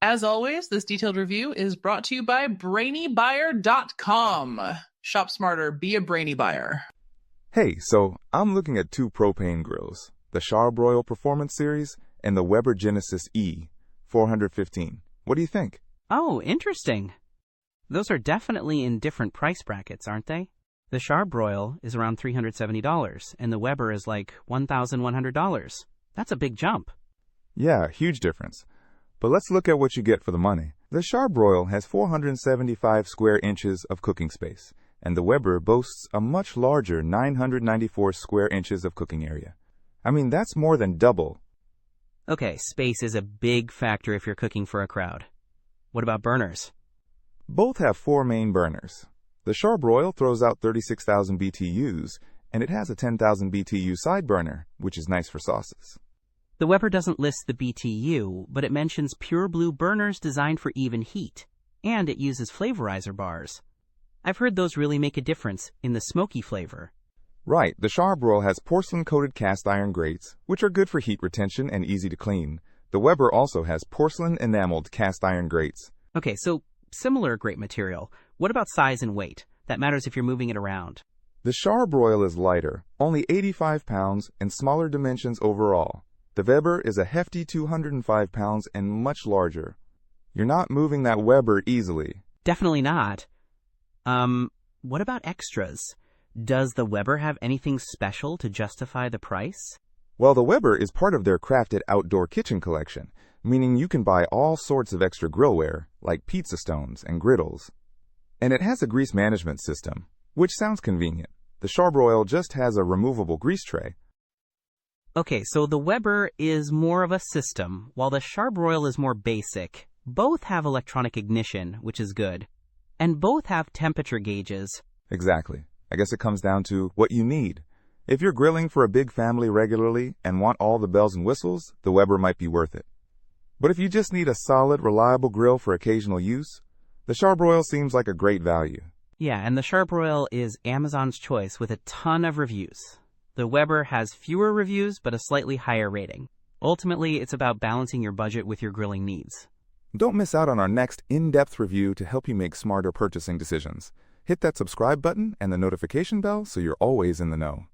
As always, this detailed review is brought to you by BrainyBuyer.com. Shop smarter, be a brainy buyer. Hey, so I'm looking at two propane grills, the Char-Broil Performance Series and the Weber Genesis E-415. What do you think? Oh, interesting. Those are definitely in different price brackets, aren't they? The Char-Broil is around $370, and the Weber is like $1,100. That's a big jump. Yeah, huge difference. But let's look at what you get for the money. The Char-Broil has 475 square inches of cooking space, and the Weber boasts a much larger 994 square inches of cooking area. I mean, that's more than double. Okay, space is a big factor if you're cooking for a crowd. What about burners? Both have 4 main burners. The Char-Broil throws out 36,000 BTUs, and it has a 10,000 BTU side burner, which is nice for sauces. The Weber doesn't list the BTU, but it mentions pure blue burners designed for even heat, and it uses flavorizer bars. I've heard those really make a difference in the smoky flavor. Right, the Char-Broil has porcelain-coated cast iron grates, which are good for heat retention and easy to clean. The Weber also has porcelain-enameled cast iron grates. Okay, so similar grate material. What about size and weight? That matters if you're moving it around. The Char-Broil is lighter, only 85 pounds, and smaller dimensions overall. The Weber is a hefty 205 pounds and much larger. You're not moving that Weber easily. Definitely not. What about extras? Does the Weber have anything special to justify the price? Well, the Weber is part of their crafted outdoor kitchen collection, meaning you can buy all sorts of extra grillware, like pizza stones and griddles. And it has a grease management system, which sounds convenient. The Char-Broil just has a removable grease tray. Okay, so the Weber is more of a system, while the Char-Broil is more basic. Both have electronic ignition, which is good. And both have temperature gauges. Exactly. I guess it comes down to what you need. If you're grilling for a big family regularly and want all the bells and whistles, the Weber might be worth it. But if you just need a solid, reliable grill for occasional use, the Char-Broil seems like a great value. Yeah, and the Char-Broil is Amazon's choice with a ton of reviews. The Weber has fewer reviews, but a slightly higher rating. Ultimately, it's about balancing your budget with your grilling needs. Don't miss out on our next in-depth review to help you make smarter purchasing decisions. Hit that subscribe button and the notification bell so you're always in the know.